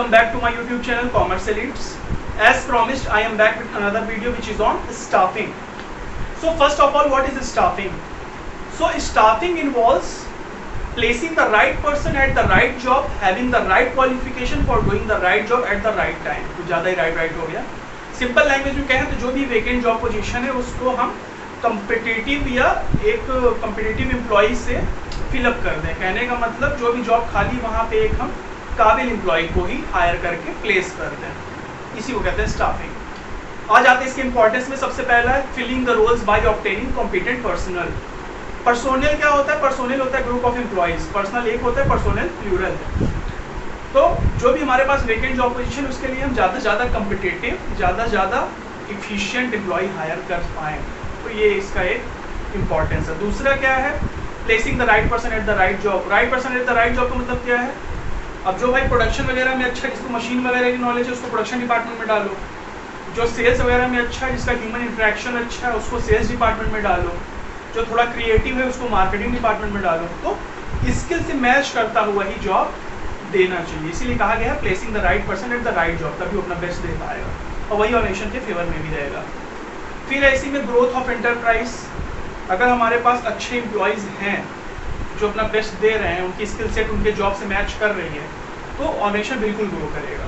welcome back to my YouTube channel Commerce Elites. As promised, I am back with another video which is on staffing. So first of all, what is staffing? So staffing involves placing the right person at the right job, having the right qualification for doing the right job at the right time. तो ज़्यादा ही right हो गया. Simple language में कहें तो जो भी vacant job position है उसको हम कम्पिटिटिव या एक कम्पिटिटिव एम्प्लॉय से फिलअप कर दें. कहने का मतलब जो भी जॉब खाली वहाँ पे एक हम काबिल एम्प्लॉय को ही हायर करके प्लेस कर दें. इसी को कहते हैं स्टाफिंग. आ जाते हैं इसके इंपॉर्टेंस में. सबसे पहला है filling the roles by obtaining competent personnel. Personnel क्या होता है? पर्सोनल होता है ग्रुप ऑफ एम्प्लॉइज. पर्सनल एक होता है, पर्सोनल प्लूरल है. तो जो भी हमारे पास वेकेंट जॉब पोजीशन उसके लिए हम ज़्यादा से ज़्यादा कम्पिटेटिव, ज़्यादा से ज़्यादा इफिशिएंट एम्प्लॉय हायर कर पाएँ. तो ये इसका एक इम्पॉर्टेंस है. दूसरा क्या है? Placing the right person at the right job. Right person at the right job का मतलब क्या है? अब जो भाई प्रोडक्शन वगैरह में अच्छा है, जिसको मशीन वगैरह की नॉलेज है उसको प्रोडक्शन डिपार्टमेंट में डालो. जो सेल्स वगैरह में अच्छा है, जिसका ह्यूमन इंटरेक्शन अच्छा है, उसको सेल्स डिपार्टमेंट में डालो. जो थोड़ा क्रिएटिव है उसको मार्केटिंग डिपार्टमेंट में डालो. तो स्किल से मैच करता हुआ ही जॉब देना चाहिए. इसीलिए कहा गया है placing the right person at the right job. तभी वो अपना बेस्ट दे पाएगा और वही ऑर्गेनाइजेशन के फेवर में भी रहेगा. फिर ऐसी में ग्रोथ ऑफ एंटरप्राइज. अगर हमारे पास अच्छे एम्प्लॉयज़ हैं जो अपना बेस्ट दे रहे हैं, उनकी स्किल सेट उनके जॉब से मैच कर रही है, तो ऑर्गेनाइजेशन बिल्कुल ग्रो करेगा.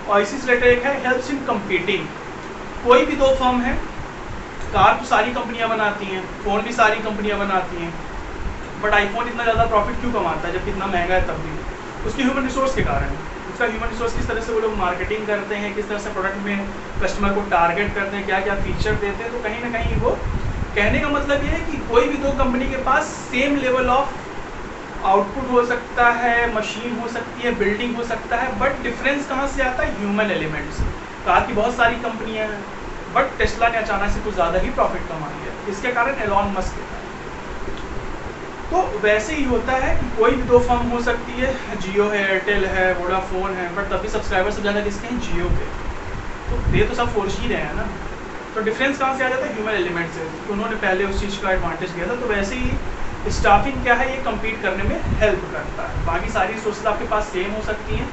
और इसी से रिलेटेड एक है हेल्प्स इन कम्पीटिंग. कोई भी दो फर्म है, कार तो सारी कंपनियां बनाती हैं, फ़ोन भी सारी कंपनियां बनाती हैं, बट आईफोन इतना ज़्यादा प्रॉफिट क्यों कमाता है जब इतना महंगा है? तब भी उसकी ह्यूमन रिसोर्स के कारण. उसका ह्यूमन रिसोर्स किस तरह से वो लोग मार्केटिंग करते हैं, किस तरह से प्रोडक्ट में कस्टमर को टारगेट करते हैं, क्या क्या फीचर देते हैं. तो कहीं ना कहीं वो कहने का मतलब ये है कि कोई भी दो कंपनी के पास सेम लेवल ऑफ आउटपुट हो सकता है, मशीन हो सकती है, बिल्डिंग हो सकता है, बट डिफरेंस कहाँ से आता है? Human elements. कार की बहुत सारी कंपनियां हैं, बट टेस्ला ने अचानक से कुछ ज़्यादा ही प्रॉफिट कमा लिया. इसके कारण एलॉन मस्क है. तो वैसे ही होता है कि कोई भी दो फर्म हो सकती है, जियो है, एयरटेल है, वोडाफोन है, बट तभी सब्सक्राइबर सब ज़्यादा किसके हैं? जियो पे. तो ये तो सब 4G रहे हैं ना. तो डिफरेंस कहाँ से आ जाता है? ह्यूमन एलिमेंट से. तो उन्होंने पहले उस चीज़ का एडवांटेज दिया था. तो वैसे ही स्टाफिंग क्या है? ये कम्पीट करने में हेल्प करता है. बाकी सारी रिसोर्सेज आपके पास सेम हो सकती हैं,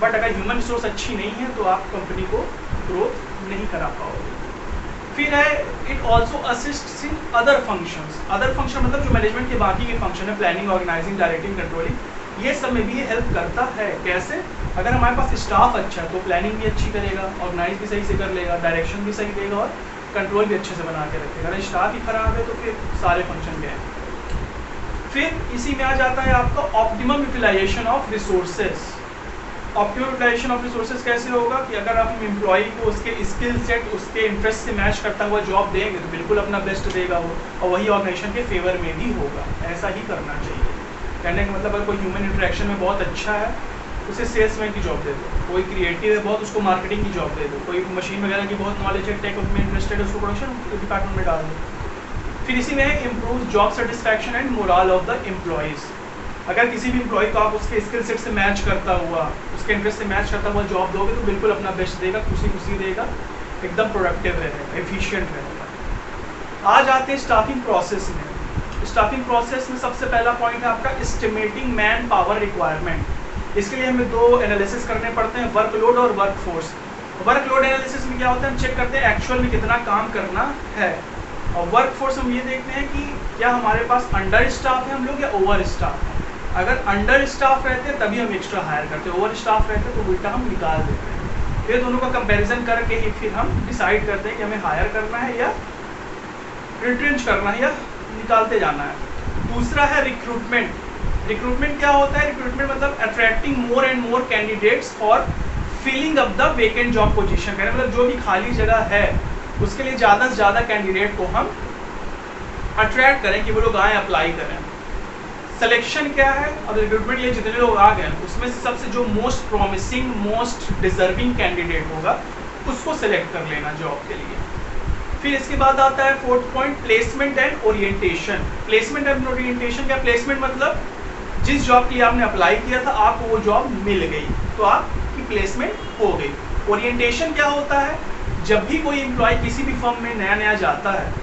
बट अगर ह्यूमन रिसोर्स अच्छी नहीं है तो आप कंपनी को ग्रोथ नहीं करा पाओगे. फिर है it also assist in other functions. Other function मतलब जो मैनेजमेंट के बाकी के फंक्शन है, प्लानिंग, ऑर्गेनाइजिंग, डायरेक्टिंग, कंट्रोलिंग, ये सब में भी ये हेल्प करता है. कैसे? अगर हमारे पास स्टाफ अच्छा है तो प्लानिंग भी अच्छी करेगा, ऑर्गेनाइज भी सही से कर लेगा, डायरेक्शन भी सही देगा और कंट्रोल भी अच्छे से बना के रखेगा. अगर स्टाफ ही खराब है तो फिर सारे फंक्शन गए. फिर इसी में आ जाता है आपका optimum utilization of resources. Optimum utilization of resources कैसे होगा? कि अगर आप एम्प्लॉय को उसके स्किल सेट, उसके इंटरेस्ट से मैच करता हुआ जॉब देंगे तो बिल्कुल अपना बेस्ट देगा वो, और वही ऑर्गेनाइजेशन के फेवर में भी होगा. ऐसा ही करना चाहिए. कहने का मतलब अगर कोई ह्यूमन इंटरेक्शन में बहुत अच्छा है उसे सेल्समैन की जॉब दे दो. कोई क्रिएटिव है बहुत, उसको मार्केटिंग की जॉब दे दो. कोई मशीन वगैरह की बहुत नॉलेज है, टेक में इंटरेस्टेड है, उसको प्रोडक्शन डिपार्टमेंट में डाल दो. फिर इसी में है improve job satisfaction and moral of the employees. अगर किसी भी एम्प्लॉय को आप उसके स्किल सेट से मैच करता हुआ, उसके इंटरेस्ट से मैच करता हुआ जॉब दोगे तो बिल्कुल अपना बेस्ट देगा, खुशी खुशी देगा, एकदम प्रोडक्टिव रहेगा, एफिशिएंट रहेगा. आ जाते हैं स्टाफिंग प्रोसेस में. स्टाफिंग प्रोसेस में सबसे पहला पॉइंट है आपका एस्टिमेटिंग मैन पावर रिक्वायरमेंट. इसके लिए हमें दो एनालिसिस करने पड़ते हैं, वर्कलोड और वर्कफोर्स. वर्कलोड एनालिसिस में क्या होता है? हम चेक करते हैं एक्चुअल में कितना काम करना है, और वर्कफोर्स हम ये देखते हैं कि क्या हमारे पास अंडर स्टाफ है हम लोग या ओवर स्टाफ है. अगर अंडर स्टाफ रहते हैं तभी हम एक्स्ट्रा हायर करते हैं, ओवर स्टाफ रहते हैं तो उल्टा हम निकाल देते हैं. फिर दोनों का कंपैरिजन करके ही फिर हम डिसाइड करते हैं कि हमें हायर करना है या रिट्रेंच करना है या निकालते जाना है. दूसरा है रिक्रूटमेंट. रिक्रूटमेंट क्या होता है? रिक्रूटमेंट मतलब attracting more and more candidates for filling up the vacant job position. कहने मतलब जो भी खाली जगह है उसके लिए ज़्यादा से ज़्यादा कैंडिडेट को हम अट्रैक्ट करें कि वो लोग आए, अप्लाई करें. सिलेक्शन क्या है? अब रिक्रूटमेंट के लिए जितने लोग आ गए उसमें से सबसे जो most promising, most deserving candidate होगा उसको सिलेक्ट कर लेना जॉब के लिए. फिर इसके बाद आता है fourth point, placement and orientation. Placement and orientation क्या? प्लेसमेंट मतलब जिस जॉब के लिए आपने अप्लाई किया था आपको वो जॉब मिल गई तो आपकी प्लेसमेंट हो गई. ओरिएंटेशन क्या होता है? जब भी कोई एम्प्लॉय किसी भी फर्म में नया नया जाता है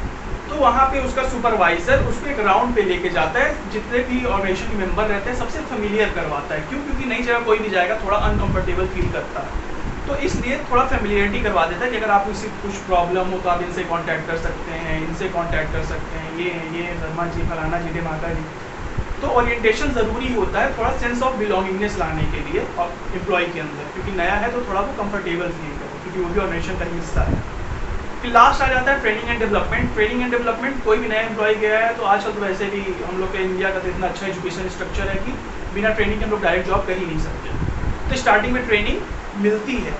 तो वहाँ पे उसका सुपरवाइजर उसको एक राउंड पे लेके जाता है, जितने भी ऑर्गेनाइजेशन के मेंबर रहते हैं सबसे फेमिलियर करवाता है। क्यों? क्योंकि नई जगह कोई भी जाएगा थोड़ा अनकंफर्टेबल फील करता है, तो इसलिए थोड़ा फेमिलियरिटी करवा देता है कि अगर आपको किसी कुछ प्रॉब्लम हो तो आप इनसे कांटेक्ट कर सकते हैं, इनसे कांटेक्ट कर सकते हैं, ये शर्मा जी, फलाना जी, माता जी। तो ओरिएंटेशन ज़रूरी होता है थोड़ा सेंस ऑफ बिलोंगिंगनेस लाने के लिए और एम्प्लॉय के अंदर, क्योंकि नया है तो थोड़ा वो कंफर्टेबल फील करे, क्योंकि वो भी ऑर्गेनाइजेशन का हिस्सा है। फिर लास्ट आ जाता है training and development. Training and development, कोई भी नया एम्प्लॉय गया है तो आजकल तो वैसे भी हम लोग के इंडिया का तो इतना अच्छा एजुकेशन स्ट्रक्चर है कि बिना ट्रेनिंग के हम लोग डायरेक्ट जॉब कर ही नहीं सकते। तो स्टार्टिंग में ट्रेनिंग मिलती है,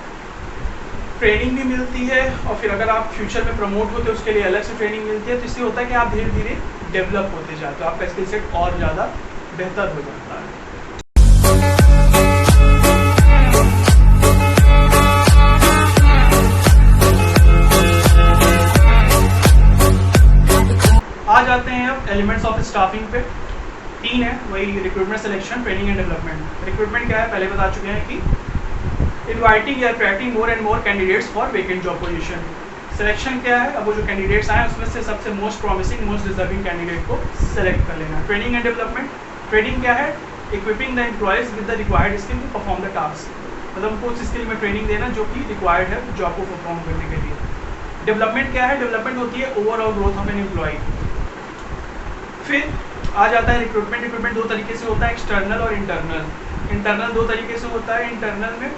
ट्रेनिंग भी मिलती है, और फिर अगर आप फ्यूचर में प्रमोट होते हैं उसके लिए अलग से ट्रेनिंग मिलती है। तो इससे होता है कि आप धीरे धीरे डेवलप होते जाते हो, आपका स्किल सेट और ज़्यादा बेहतर हो जाता है। आ जाते हैं अब एलिमेंट्स ऑफ स्टाफिंग पे। 3 है, वही recruitment, selection, training and development. Recruitment क्या है, पहले बता चुके हैं कि इनवाइटिंग या attracting more and more candidates for vacant job position. Selection क्या है, अब वो जो कैंडिडेट्स आए उसमें से सबसे most promising, most deserving candidate को सेलेक्ट कर लेना। ट्रेनिंग एंड डेवलपमेंट, ट्रेनिंग क्या है, equipping the employees with the required skill to perform the task, मतलब उनको उस स्किल में ट्रेनिंग देना जो कि रिक्वायर्ड है जॉब को परफॉर्म करने के लिए। डेवलपमेंट क्या है, डेवलपमेंट होती है overall growth of an employee. फिर आ जाता है रिक्रूटमेंट। रिक्रूटमेंट 2 तरीके से होता है, एक्सटर्नल और इंटरनल। इंटरनल 2 तरीके से होता है। इंटरनल में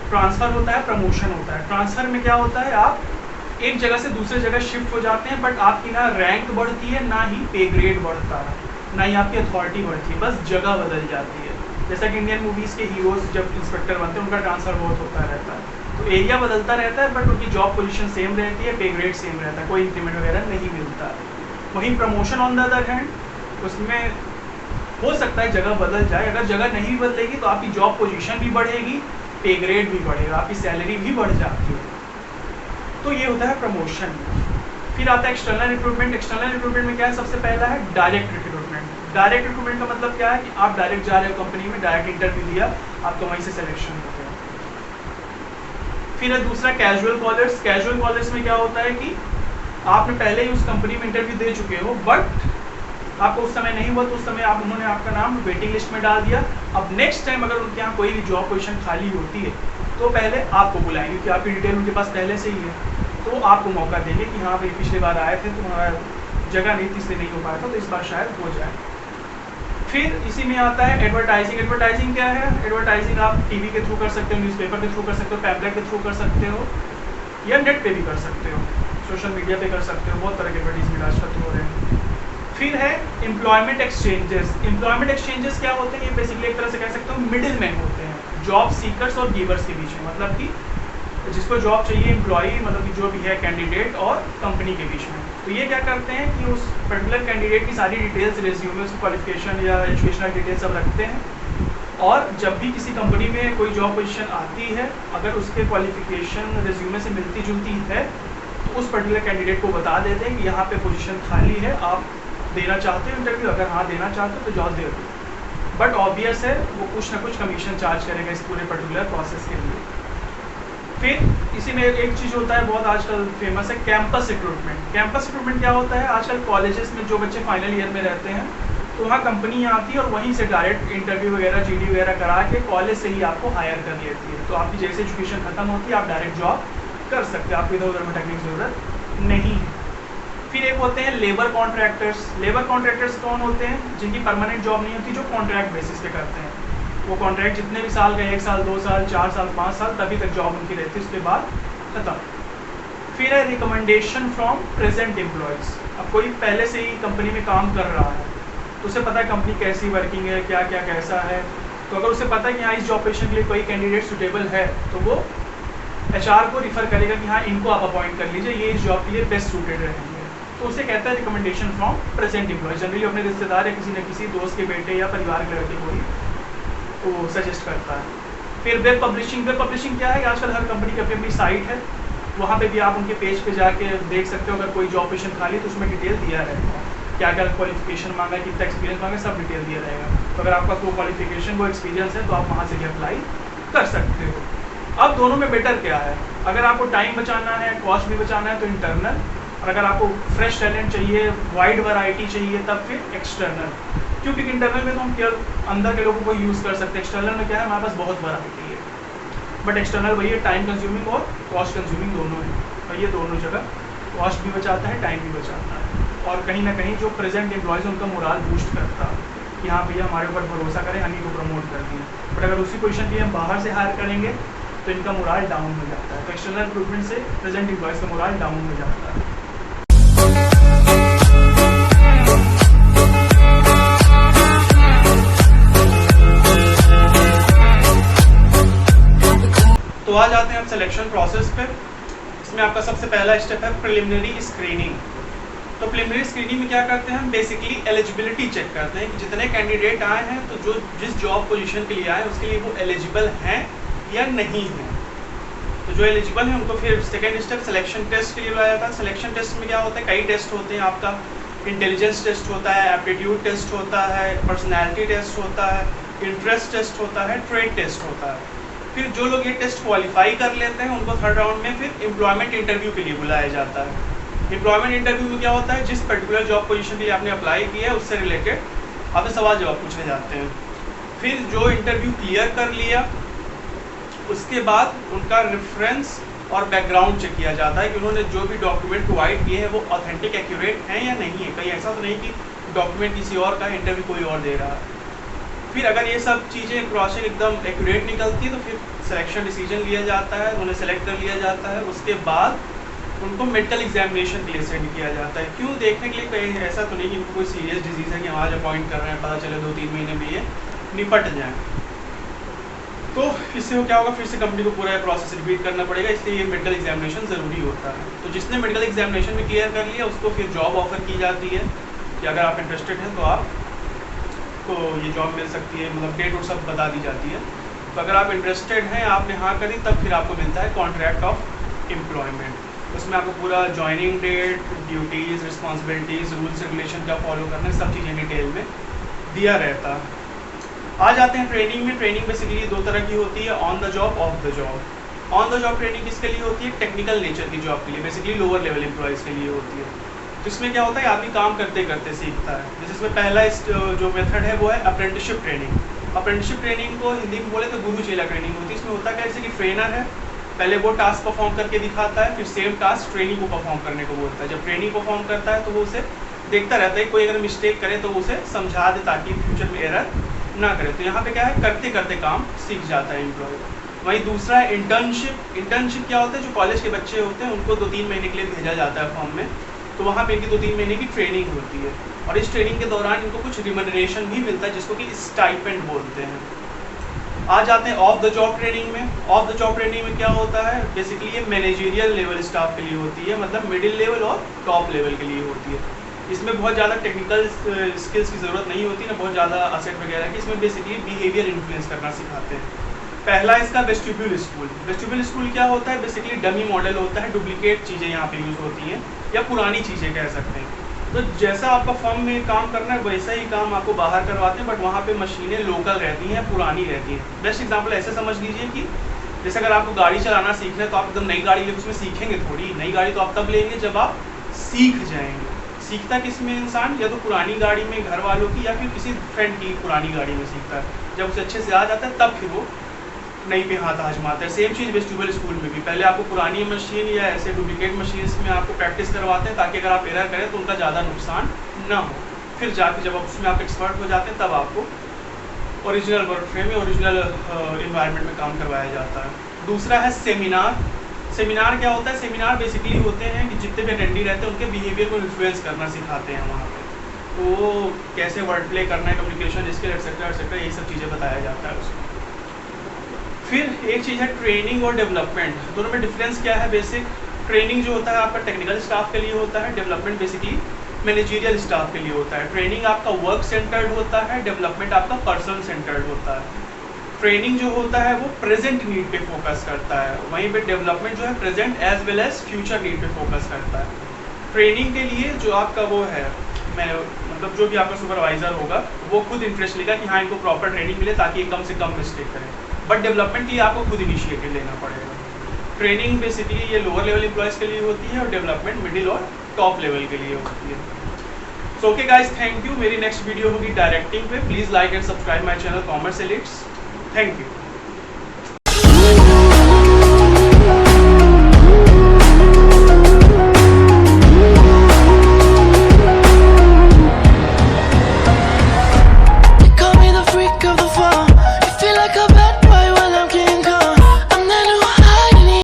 ट्रांसफ़र होता है, प्रमोशन होता है। ट्रांसफ़र में क्या होता है, आप एक जगह से दूसरे जगह शिफ्ट हो जाते हैं, बट आपकी ना रैंक बढ़ती है, ना ही पे ग्रेड बढ़ता है, ना ही आपकी अथॉरिटी बढ़ती है, बस जगह बदल जाती है। जैसा कि इंडियन मूवीज़ के हीरोज़ जब इंस्पेक्टर बनते हैं उनका ट्रांसफ़र बहुत होता रहता है, तो एरिया बदलता रहता है बट उनकी जॉब पोजीशन सेम रहती है, पे ग्रेड सेम रहता है, कोई इंक्रीमेंट वगैरह नहीं मिलता है। वहीं promotion on the other hand, उसमें हो सकता है जगह बदल जाए, अगर जगह नहीं बदलेगी तो आपकी जॉब पोजीशन भी बढ़ेगी, पे ग्रेड भी बढ़ेगा, आपकी सैलरी भी बढ़ जाती है। तो ये होता है प्रमोशन। फिर आता है एक्सटर्नल रिक्रूटमेंट। एक्सटर्नल रिक्रूटमेंट में क्या है, सबसे पहला है डायरेक्ट रिक्रूटमेंट। डायरेक्ट रिक्रूटमेंट का मतलब क्या है कि आप डायरेक्ट जा रहे हो कंपनी में, डायरेक्ट इंटरव्यू दिया, आपका वहीं से सिलेक्शन होता है। फिर है दूसरा कैजुअल कॉलर्स। कैजुअल कॉलर्स में क्या होता है कि आपने पहले ही उस कंपनी में इंटरव्यू दे चुके हो, बट आपको उस समय नहीं हुआ तो उस समय उन्होंने आपका नाम वेटिंग लिस्ट में डाल दिया। अब नेक्स्ट टाइम अगर उनके यहाँ कोई भी जॉब पोजीशन खाली होती है तो पहले आपको बुलाएंगे, क्योंकि आपकी डिटेल उनके पास पहले से ही है, तो आपको मौका देंगे कि हाँ भाई पिछली बार आए थे तुम्हारा जगह नहीं थी इसलिए नहीं हो पाया था, तो इस बार शायद हो जाए। फिर इसी में आता है एडवर्टाइजिंग। एडवर्टाइजिंग क्या है, एडवर्टाइजिंग आप टीवी के थ्रू कर सकते हो, न्यूज़पेपर के थ्रू कर सकते हो, पैम्पलेट के थ्रू कर सकते हो, या नेट पे भी कर सकते हो, सोशल मीडिया पे कर सकते हो, बहुत तरह के एडवर्टीजमेंट आजकल हो रहे हैं। फिर है एम्प्लॉयमेंट एक्सचेंजेस। एम्प्लॉयमेंट एक्सचेंजेस क्या होते हैं, ये बेसिकली एक तरह से कह सकते हो मिडिल मैन होते हैं जॉब सीकर्स और गिवर्स के बीच में, मतलब कि जिसको जॉब चाहिए एम्प्लॉय, मतलब कि जो भी है कैंडिडेट और कंपनी के बीच में। तो ये क्या करते हैं कि उस पर्टिकुलर कैंडिडेट की सारी डिटेल्स, रेज्यूमे, उसकी क्वालिफिकेशन या एजुकेशनल डिटेल्स सब रखते हैं, और जब भी किसी कंपनी में कोई जॉब पोजीशन आती है, अगर उसके क्वालिफिकेशन रेज्यूमे से मिलती जुलती है तो उस पर्टिकुलर कैंडिडेट को बता देते हैं कि यहाँ पे पोजीशन खाली है, आप देना चाहते हो इंटरव्यू, अगर हाँ देना चाहते हो तो जॉब दे दो, बट ऑब्वियस है वो कुछ ना कुछ कमीशन चार्ज करेगा इस पूरे पर्टिकुलर प्रोसेस के लिए। फिर इसी में एक चीज़ होता है बहुत आजकल फेमस है, कैंपस रिक्रूटमेंट। कैंपस रिक्रूटमेंट क्या होता है, आजकल कॉलेजेस में जो बच्चे फाइनल ईयर में रहते हैं तो वहाँ कंपनी आती है और वहीं से डायरेक्ट इंटरव्यू वगैरह, जीडी वगैरह करा के कॉलेज से ही आपको हायर कर लेती है, तो आपकी जैसे एजुकेशन खत्म होती है आप डायरेक्ट जॉब कर सकते हो, आपको इधर उधर भटकने की ज़रूरत नहीं है। फिर एक होते हैं लेबर कॉन्ट्रैक्टर्स। लेबर कॉन्ट्रैक्टर्स कौन होते हैं, जिनकी परमानेंट जॉब नहीं होती, जो कॉन्ट्रैक्ट बेसिस पे करते हैं। वो कॉन्ट्रैक्ट जितने भी साल का, 1 साल, 2 साल, 4 साल, 5 साल, तभी तक जॉब उनकी रहती है, उसके बाद खत्म। फिर है रिकमेंडेशन फ्रॉम प्रेजेंट एम्प्लॉयज़। अब कोई पहले से ही कंपनी में काम कर रहा है तो उसे पता है कंपनी कैसी वर्किंग है, क्या क्या कैसा है, तो अगर उसे पता है कि हाँ इस जॉब पोजीशन के लिए कोई कैंडिडेट सुटेबल है तो वो HR को रिफ़र करेगा कि हाँ इनको आप अपॉइंट कर लीजिए, ये इस जॉब के लिए बेस्ट सूटेड रहेंगे, तो उसे कहता है recommendation from present employee. Generally अपने रिश्तेदार या किसी न किसी दोस्त के बेटे या परिवार के लड़के को ही वो सजेस्ट करता है। फिर वेब पब्लिशिंग। वेब पब्लिशिंग क्या है, आजकल हर कंपनी की अपनी अपनी साइट है, वहाँ पे भी आप उनके पेज पे जाके देख सकते हो, अगर कोई जॉब पोजीशन खाली तो उसमें डिटेल दिया रहेगा, क्या क्या क्वालिफिकेशन मांगा है, कितना एक्सपीरियंस मांगा है, सब डिटेल दिया रहेगा। तो अगर आपका वो क्वालिफिकेशन, वो एक्सपीरियंस है तो आप वहाँ से भी अप्लाई कर सकते हो। अब दोनों में बेटर क्या है, अगर आपको टाइम बचाना है, कॉस्ट भी बचाना है तो इंटरनल, और अगर आपको फ्रेश टैलेंट चाहिए, वाइड वैरायटी चाहिए, तब फिर एक्सटर्नल। क्योंकि इंटरनल में तो हम केवल अंदर के लोगों को यूज़ कर सकते हैं, एक्सटर्नल में क्या है हमारे पास बहुत वैरायटी है। बट एक्सटर्नल वही है, टाइम कंज्यूमिंग और कॉस्ट कंज्यूमिंग दोनों है, और ये दोनों जगह कॉस्ट भी बचाता है, टाइम भी बचाता है, और कहीं ना कहीं जो प्रेजेंट एम्प्लॉयज़ उनका मोराल बूस्ट करता है कि हाँ भैया हमारे ऊपर भरोसा करें, हम इनको प्रमोट कर दिए। बट अगर उसी पोजीशन के लिए हम बाहर से हायर करेंगे तो इनका मोराल डाउन हो जाता है। तो एक्सटर्नल रिक्रूटमेंट से प्रेजेंट एम्प्लॉयज़ का मोराल डाउन हो जाता है। तो आ जाते हैं अब सिलेक्शन प्रोसेस पे। इसमें आपका सबसे पहला स्टेप है प्रिलिमिनरी स्क्रीनिंग। तो प्रिलिमिनरी स्क्रीनिंग में क्या करते हैं हम, बेसिकली एलिजिबिलिटी चेक करते हैं कि जितने कैंडिडेट आए हैं तो जो जिस जॉब पोजीशन के लिए आए उसके लिए वो एलिजिबल हैं या नहीं हैं। तो जो एलिजिबल हैं उनको फिर सेकेंड स्टेप सिलेक्शन टेस्ट के लिए बुलाया जाता है। सिलेक्शन टेस्ट में क्या होता है, कई टेस्ट होते हैं। आपका इंटेलिजेंस टेस्ट होता है, एप्टीट्यूड टेस्ट होता है, पर्सनैलिटी टेस्ट होता है, इंटरेस्ट टेस्ट होता है, ट्रेड टेस्ट होता है। फिर जो लोग ये टेस्ट क्वालिफाई कर लेते हैं उनको थर्ड राउंड में फिर एम्प्लॉयमेंट इंटरव्यू के लिए बुलाया जाता है। एम्प्लॉयमेंट इंटरव्यू में क्या होता है, जिस पर्टिकुलर जॉब पोजीशन के लिए आपने अप्लाई किया है उससे रिलेटेड आपसे सवाल जवाब पूछे जाते हैं। फिर जो इंटरव्यू क्लियर कर लिया उसके बाद उनका रेफरेंस और बैकग्राउंड चेक किया जाता है कि उन्होंने जो भी डॉक्यूमेंट प्रोवाइड किए हैं वो ऑथेंटिक एक्यूरेट हैं या नहीं है। कहीं ऐसा तो नहीं कि डॉक्यूमेंट किसी और का, इंटरव्यू कोई और दे रहा है। फिर अगर ये सब चीज़ें क्रॉस चेक एकदम एक्यूरेट निकलती है तो फिर सिलेक्शन डिसीजन लिया जाता है, उन्हें सेलेक्ट कर लिया जाता है। उसके बाद उनको मेडिकल एग्जामिनेशन के लिए सेंड किया जाता है। क्यों, देखने के लिए कहीं ऐसा तो नहीं कि इनको कोई सीरियस डिजीज़ है कि हम आज अपॉइंट कर रहे हैं, पता चले 2-3 महीने में ये निपट जाए। तो इससे वो क्या होगा, फिर से कंपनी को पूरा प्रोसेस रिपीट करना पड़ेगा, इसलिए ये मेडिकल एग्जामिनेशन ज़रूरी होता है। तो जिसने मेडिकल एग्जामिनेशन में क्लियर कर लिया उसको फिर जॉब ऑफर की जाती है कि अगर आप इंटरेस्टेड हैं तो आपको ये जॉब मिल सकती है, मतलब डेट और सब बता दी जाती है। तो अगर आप इंटरेस्टेड हैं, आपने हाँ करी, तब फिर आपको मिलता है कॉन्ट्रैक्ट ऑफ एम्प्लॉयमेंट। उसमें आपको पूरा joining date, duties, responsibilities, rules regulation क्या फॉलो करना है, सब चीज़ें डिटेल में दिया रहता है। आ जाते हैं ट्रेनिंग में। ट्रेनिंग बेसिकली 2 तरह की होती है, on the job, of the job. On the job training किसके लिए होती है, टेक्निकल नेचर की जॉब के लिए, बेसिकली लोअर लेवल एम्प्लॉयज़ के लिए होती है। तो इसमें क्या होता है, आदमी काम करते करते सीखता है। जैसे इसमें पहला जो मेथड है वो है अप्रेंटिसशिप ट्रेनिंग। अप्रेंटिसशिप ट्रेनिंग को हिंदी में बोले तो गुरु चेला ट्रेनिंग होती है। इसमें होता क्या, जैसे कि ट्रेनर है, पहले वो टास्क परफॉर्म करके दिखाता है, फिर सेम टास्क ट्रेनिंग को परफॉर्म करने को बोलता है। जब ट्रेनिंग परफॉर्म करता है तो वो उसे देखता रहता है, कोई अगर मिस्टेक करे तो उसे समझा दे ताकि फ्यूचर में एरर ना करे। तो यहाँ पे क्या है, करते करते काम सीख जाता है एम्प्लॉय। वहीं दूसरा है इंटर्नशिप। इंटर्नशिप क्या होता है, जो कॉलेज के बच्चे होते हैं उनको 2-3 महीने के लिए भेजा जाता है फॉर्म में, तो वहाँ पे इनकी 2-3 महीने की ट्रेनिंग होती है, और इस ट्रेनिंग के दौरान इनको कुछ रिमनरेशन भी मिलता है जिसको कि स्टाइपेंड बोलते हैं। आ जाते हैं ऑफ द जॉब ट्रेनिंग में। ऑफ द जॉब ट्रेनिंग में क्या होता है, बेसिकली ये मैनेजरियल लेवल स्टाफ के लिए होती है, मतलब मिडिल लेवल और टॉप लेवल के लिए होती है। इसमें बहुत ज़्यादा टेक्निकल स्किल्स की ज़रूरत नहीं होती ना, बहुत ज़्यादा असेट वगैरह की। इसमें बेसिकली बिहेवियर इन्फ्लुएंस करना सिखाते हैं। पहला इसका वेस्टिब्यूल स्कूल। वेस्टिब्यूल स्कूल क्या होता है, बेसिकली डमी मॉडल होता है, डुप्लीकेट चीज़ें यहाँ पे यूज़ होती हैं या पुरानी चीज़ें कह सकते हैं। तो जैसा आपका फर्म में काम करना है वैसा ही काम आपको बाहर करवाते हैं, बट वहाँ पे मशीनें लोकल रहती हैं, पुरानी रहती हैं। बेस्ट एग्जांपल ऐसे समझ लीजिए कि जैसे अगर आपको गाड़ी चलाना सीखना है तो आप एकदम नई गाड़ी लेकर उसमें सीखेंगे थोड़ी। नई गाड़ी तो आप तब लेंगे जब आप सीख जाएंगे। सीखता किस में इंसान, या तो पुरानी गाड़ी में घर वालों की, या फिर किसी फ्रेंड की पुरानी गाड़ी में सीखता है। जब उसे अच्छे से आ जाता है तब फिर वो नई पे हाथ आजमाता है। सेम चीज़ वेस्टिब्यूल स्कूल में भी, पहले आपको पुरानी मशीन या ऐसे डुप्लीकेट मशीन में आपको प्रैक्टिस करवाते हैं ताकि अगर आप एरर करें तो उनका ज़्यादा नुकसान ना हो। फिर जाके जब आप उसमें आप एक्सपर्ट हो जाते हैं तब आपको ओरिजिनल वर्क फ्रेम में, ओरिजिनल इन्वायरमेंट में काम करवाया जाता है। दूसरा है सेमिनार। सेमिनार क्या होता है, सेमिनार बेसिकली होते हैं कि जितने भी अटेंडी रहते हैं उनके बिहेवियर को इन्फ्लुएंस करना सिखाते हैं वहाँ पे। तो कैसे वर्ड प्ले करना है, कम्युनिकेशन स्किल एक्सेट्रा एक्सेट्रा, यही सब चीज़ें बताया जाता है उसमें। फिर एक चीज़ है ट्रेनिंग और डेवलपमेंट। दोनों में डिफरेंस क्या है, बेसिक ट्रेनिंग जो होता है आपका टेक्निकल स्टाफ के लिए होता है, डेवलपमेंट बेसिकली मैनेजरियल स्टाफ के लिए होता है। ट्रेनिंग आपका वर्क सेंटर्ड होता है, डेवलपमेंट आपका पर्सन सेंटर्ड होता है। ट्रेनिंग जो होता है वो प्रेजेंट नीड पे फोकस करता है, वहीं पे डेवलपमेंट जो है present as well as future need पे फोकस करता है। ट्रेनिंग के लिए जो आपका वो है, मैं मतलब जो भी आपका सुपरवाइजर होगा वो खुद इंटरेस्ट लेगा कि हाँ इनको प्रॉपर ट्रेनिंग मिले ताकि कम से कम मिस्टेक करें। बट डेवलपमेंट के लिए आपको खुद इनिशिएटिव लेना पड़ेगा। ट्रेनिंग बेसिकली ये लोअर लेवल एम्प्लॉयज़ के लिए होती है और डेवलपमेंट मिडिल और टॉप लेवल के लिए होती है। So okay guys, thank you. मेरी नेक्स्ट वीडियो होगी डायरेक्टिंग पे। Please like and subscribe my channel commerce elites. Thank you.